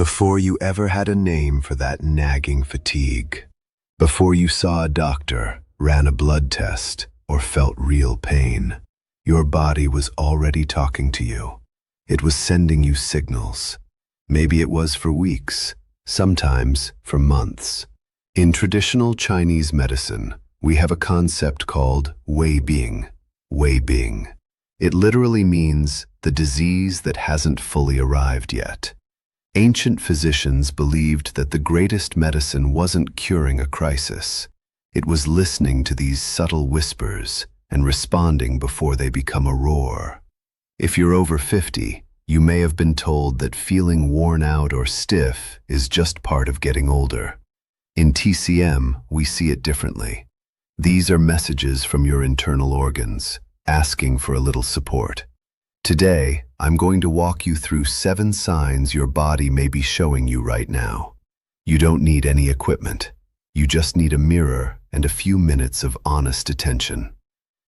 Before you ever had a name for that nagging fatigue. Before you saw a doctor, ran a blood test, or felt real pain. Your body was already talking to you. It was sending you signals. Maybe it was for weeks, sometimes for months. In traditional Chinese medicine, we have a concept called Wei Bing. Wei Bing. It literally means the disease that hasn't fully arrived yet. Ancient physicians believed that the greatest medicine wasn't curing a crisis. It was listening to these subtle whispers and responding before they become a roar. If you're over 50, you may have been told that feeling worn out or stiff is just part of getting older. In TCM, we see it differently. These are messages from your internal organs, asking for a little support. Today, I'm going to walk you through 7 signs your body may be showing you right now. You don't need any equipment. You just need a mirror and a few minutes of honest attention.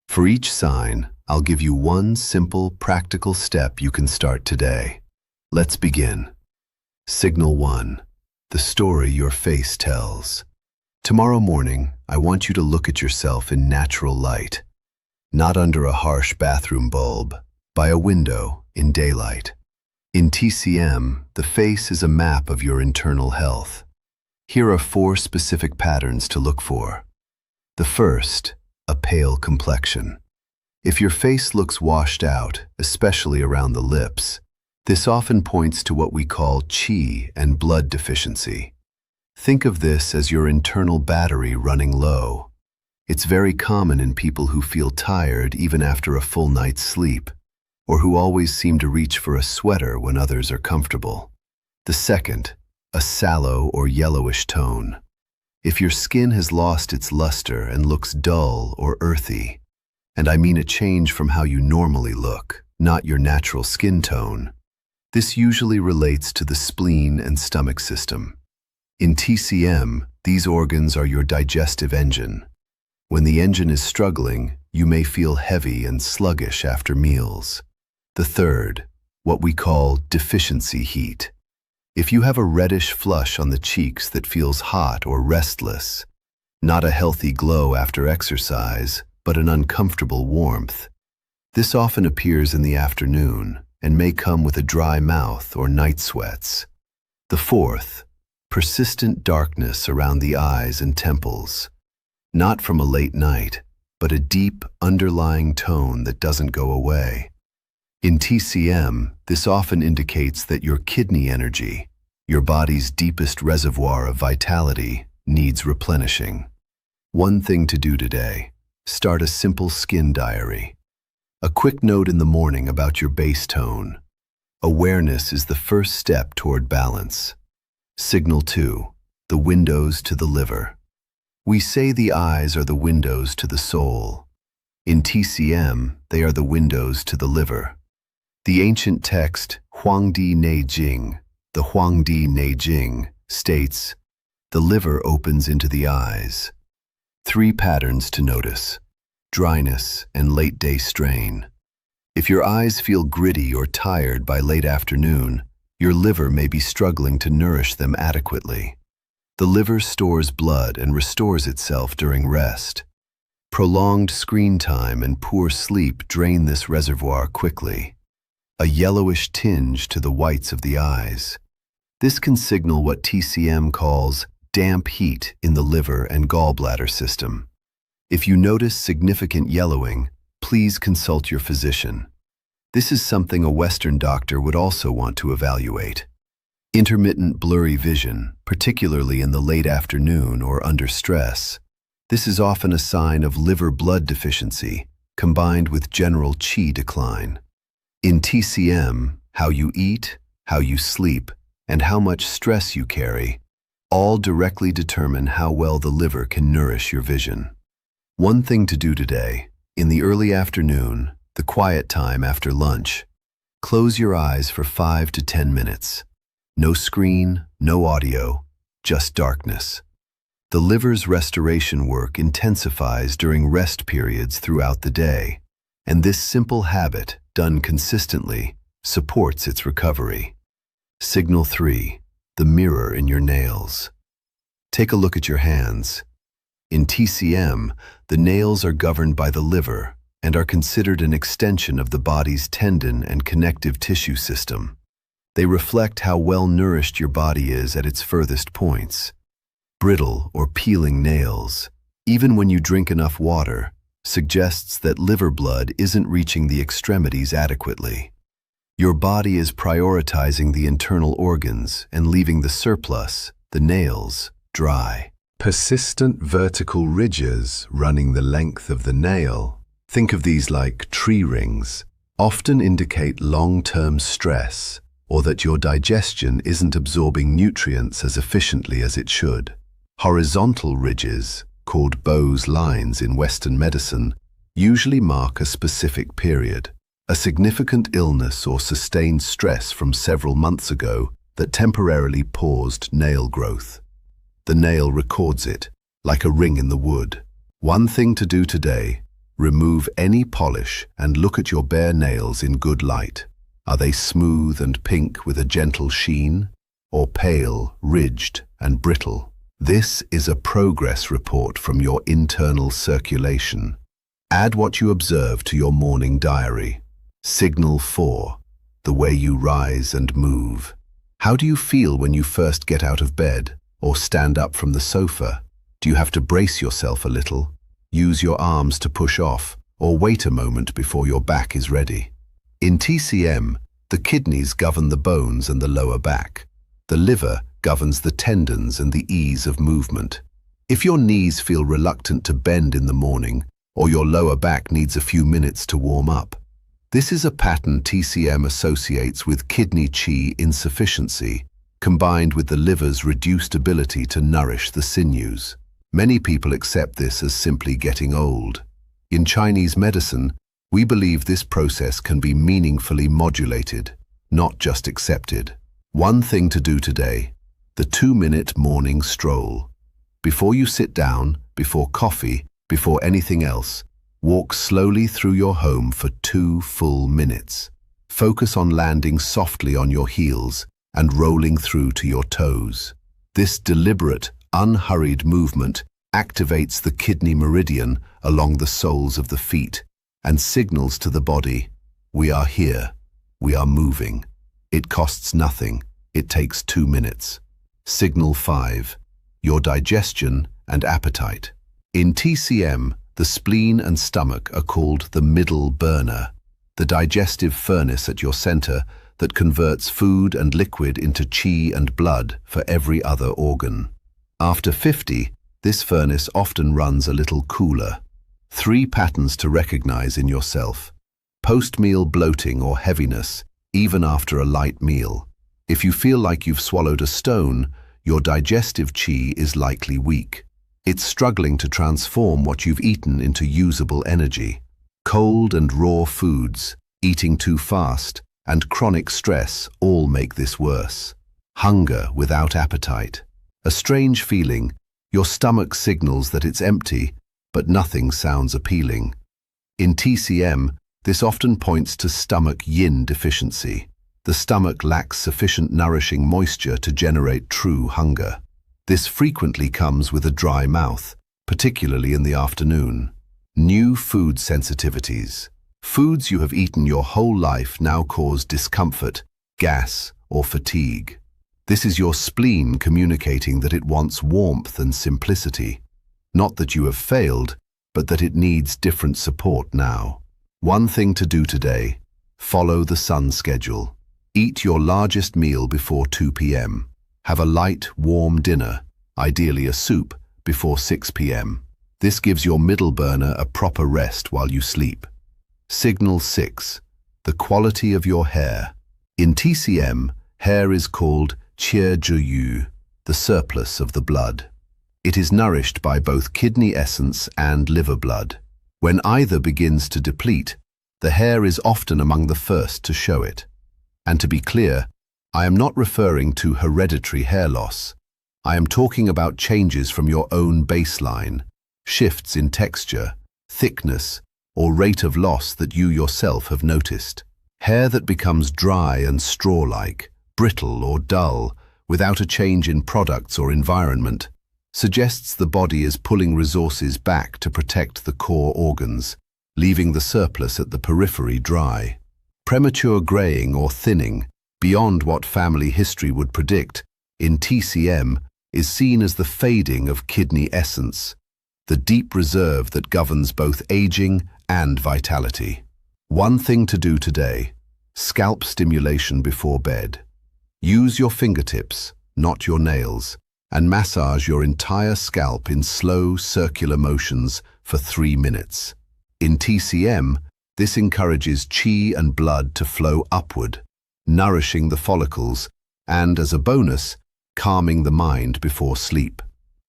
For each sign, I'll give you one simple, practical step you can start today. Let's begin. Signal 1. The story your face tells. Tomorrow morning, I want you to look at yourself in natural light. Not under a harsh bathroom bulb, by a window in daylight. In TCM, the face is a map of your internal health. Here are 4 specific patterns to look for. The first, a pale complexion. If your face looks washed out, especially around the lips, this often points to what we call qi and blood deficiency. Think of this as your internal battery running low. It's very common in people who feel tired even after a full night's sleep, or who always seem to reach for a sweater when others are comfortable. The second, a sallow or yellowish tone. If your skin has lost its luster and looks dull or earthy, and I mean a change from how you normally look, not your natural skin tone, this usually relates to the spleen and stomach system. In TCM, these organs are your digestive engine. When the engine is struggling, you may feel heavy and sluggish after meals. The third, what we call deficiency heat. If you have a reddish flush on the cheeks that feels hot or restless, not a healthy glow after exercise, but an uncomfortable warmth, this often appears in the afternoon and may come with a dry mouth or night sweats. The fourth, persistent darkness around the eyes and temples. Not from a late night, but a deep, underlying tone that doesn't go away. In TCM, this often indicates that your kidney energy, your body's deepest reservoir of vitality, needs replenishing. One thing to do today: start a simple skin diary. A quick note in the morning about your base tone. Awareness is the first step toward balance. Signal 2, the windows to the liver. We say the eyes are the windows to the soul. In TCM, they are the windows to the liver. The ancient text, Huangdi Neijing, the Huangdi Neijing, states, the liver opens into the eyes. 3 patterns to notice: dryness and late-day strain. If your eyes feel gritty or tired by late afternoon, your liver may be struggling to nourish them adequately. The liver stores blood and restores itself during rest. Prolonged screen time and poor sleep drain this reservoir quickly. A yellowish tinge to the whites of the eyes. This can signal what TCM calls damp heat in the liver and gallbladder system. If you notice significant yellowing, please consult your physician. This is something a Western doctor would also want to evaluate. Intermittent blurry vision, particularly in the late afternoon or under stress. This is often a sign of liver blood deficiency, combined with general qi decline. In TCM, how you eat, how you sleep, and how much stress you carry, all directly determine how well the liver can nourish your vision. One thing to do today: in the early afternoon, the quiet time after lunch, close your eyes for 5 to 10 minutes. No screen, no audio, just darkness. The liver's restoration work intensifies during rest periods throughout the day, and this simple habit, done consistently, supports its recovery. Signal 3, the mirror in your nails. Take a look at your hands. In TCM, the nails are governed by the liver and are considered an extension of the body's tendon and connective tissue system. They reflect how well nourished your body is at its furthest points. Brittle or peeling nails, even when you drink enough water, suggests that liver blood isn't reaching the extremities adequately. Your body is prioritizing the internal organs and leaving the surplus, the nails, dry. Persistent vertical ridges running the length of the nail, think of these like tree rings, often indicate long-term stress or that your digestion isn't absorbing nutrients as efficiently as it should. Horizontal ridges, called Bowes lines in Western medicine, usually mark a specific period, a significant illness or sustained stress from several months ago that temporarily paused nail growth. The nail records it, like a ring in the wood. One thing to do today: remove any polish and look at your bare nails in good light. Are they smooth and pink with a gentle sheen, or pale, ridged, and brittle? This is a progress report from your internal circulation. Add what you observe to your morning diary. Signal 4, the way you rise and move. How do you feel when you first get out of bed or stand up from the sofa? Do you have to brace yourself a little, use your arms to push off, or wait a moment before your back is ready? In TCM, the kidneys govern the bones and the lower back. The liver governs the tendons and the ease of movement. If your knees feel reluctant to bend in the morning, or your lower back needs a few minutes to warm up, this is a pattern TCM associates with kidney qi insufficiency, combined with the liver's reduced ability to nourish the sinews. Many people accept this as simply getting old. In Chinese medicine, we believe this process can be meaningfully modulated, not just accepted. One thing to do today: the 2-minute morning stroll. Before you sit down, before coffee, before anything else, walk slowly through your home for 2 full minutes. Focus on landing softly on your heels and rolling through to your toes. This deliberate, unhurried movement activates the kidney meridian along the soles of the feet and signals to the body, we are here, we are moving. It costs nothing, it takes 2 minutes. Signal 5, your digestion and appetite. In TCM, the spleen and stomach are called the middle burner, the digestive furnace at your center that converts food and liquid into qi and blood for every other organ. After 50, this furnace often runs a little cooler. 3 patterns to recognize in yourself: post-meal bloating or heaviness, even after a light meal. If you feel like you've swallowed a stone, your digestive qi is likely weak. It's struggling to transform what you've eaten into usable energy. Cold and raw foods, eating too fast, and chronic stress all make this worse. Hunger without appetite. A strange feeling: your stomach signals that it's empty, but nothing sounds appealing. In TCM, this often points to stomach yin deficiency. The stomach lacks sufficient nourishing moisture to generate true hunger. This frequently comes with a dry mouth, particularly in the afternoon. New food sensitivities. Foods you have eaten your whole life now cause discomfort, gas, or fatigue. This is your spleen communicating that it wants warmth and simplicity. Not that you have failed, but that it needs different support now. One thing to do today: follow the sun schedule. Eat your largest meal before 2 p.m. Have a light, warm dinner, ideally a soup, before 6 p.m. This gives your middle burner a proper rest while you sleep. Signal 6, the quality of your hair. In TCM, hair is called qie zhiyu, the surplus of the blood. It is nourished by both kidney essence and liver blood. When either begins to deplete, the hair is often among the first to show it. And to be clear, I am not referring to hereditary hair loss. I am talking about changes from your own baseline, shifts in texture, thickness, or rate of loss that you yourself have noticed. Hair that becomes dry and straw-like, brittle or dull, without a change in products or environment, suggests the body is pulling resources back to protect the core organs, leaving the surplus at the periphery dry. Premature graying or thinning, beyond what family history would predict, in TCM is seen as the fading of kidney essence, the deep reserve that governs both aging and vitality. One thing to do today: scalp stimulation before bed. Use your fingertips, not your nails, and massage your entire scalp in slow, circular motions for 3 minutes. In TCM, this encourages qi and blood to flow upward, nourishing the follicles and, as a bonus, calming the mind before sleep.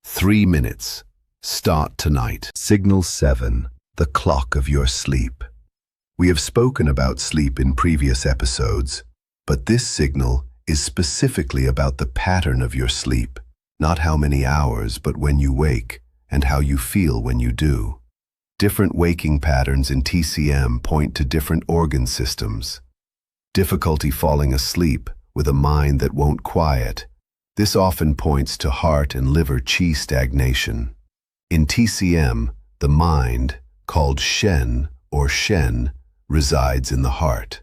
3 minutes. Start tonight. Signal 7. The clock of your sleep. We have spoken about sleep in previous episodes, but this signal is specifically about the pattern of your sleep, not how many hours, but when you wake and how you feel when you do. Different waking patterns in TCM point to different organ systems. Difficulty falling asleep with a mind that won't quiet. This often points to heart and liver qi stagnation. In TCM, the mind, called Shen or Shen, resides in the heart.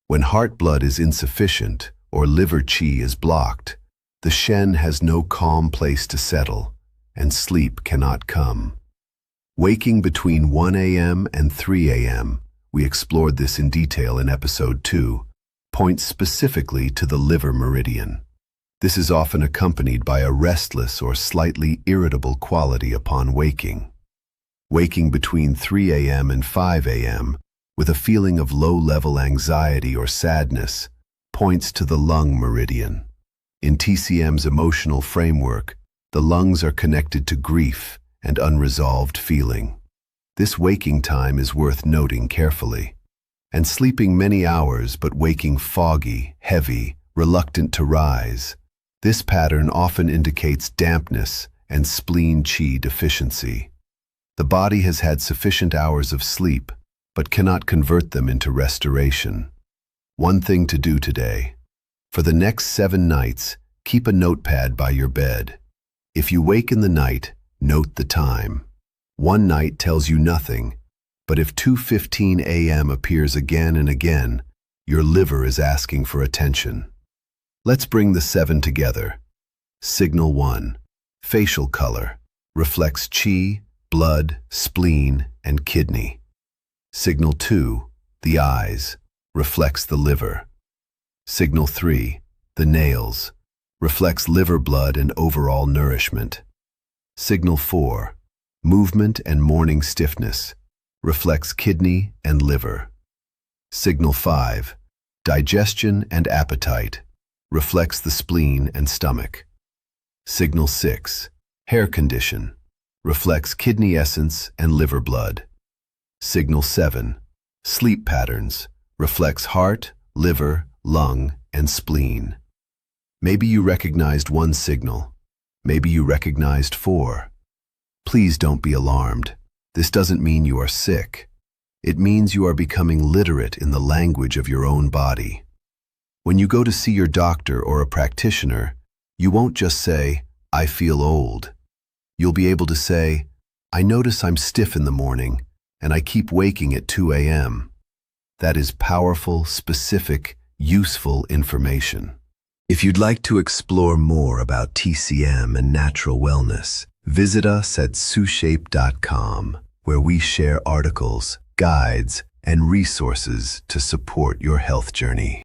When heart blood is insufficient or liver qi is blocked, the Shen has no calm place to settle, and sleep cannot come. Waking between 1 a.m. and 3 a.m., we explored this in detail in episode 2, points specifically to the liver meridian. This is often accompanied by a restless or slightly irritable quality upon waking. Waking between 3 a.m. and 5 a.m. with a feeling of low-level anxiety or sadness points to the lung meridian. In TCM's emotional framework, the lungs are connected to grief and unresolved feeling. This waking time is worth noting carefully. And sleeping many hours but waking foggy, heavy, reluctant to rise. This pattern often indicates dampness and spleen qi deficiency. The body has had sufficient hours of sleep, but cannot convert them into restoration. One thing to do today. For the next 7 nights, keep a notepad by your bed. If you wake in the night, note the time. One night tells you nothing, but if 2:15 a.m. appears again and again, your liver is asking for attention. Let's bring the 7 together. Signal 1. Facial color. Reflects qi, blood, spleen, and kidney. Signal 2. The eyes. Reflects the liver. Signal 3. The nails. Reflects liver blood and overall nourishment. Signal 4. Movement and morning stiffness. Reflects kidney and liver. Signal 5. Digestion and appetite. Reflects the spleen and stomach. Signal 6. Hair condition. Reflects kidney essence and liver blood. Signal 7. Sleep patterns. Reflects heart, liver, lung, and spleen. Maybe you recognized one signal. Maybe you recognized 4. Please don't be alarmed. This doesn't mean you are sick. It means you are becoming literate in the language of your own body. When you go to see your doctor or a practitioner, you won't just say, "I feel old." You'll be able to say, "I notice I'm stiff in the morning, and I keep waking at 2 a.m." That is powerful, specific, useful information. If you'd like to explore more about TCM and natural wellness, visit us at sushape.com, where we share articles, guides, and resources to support your health journey.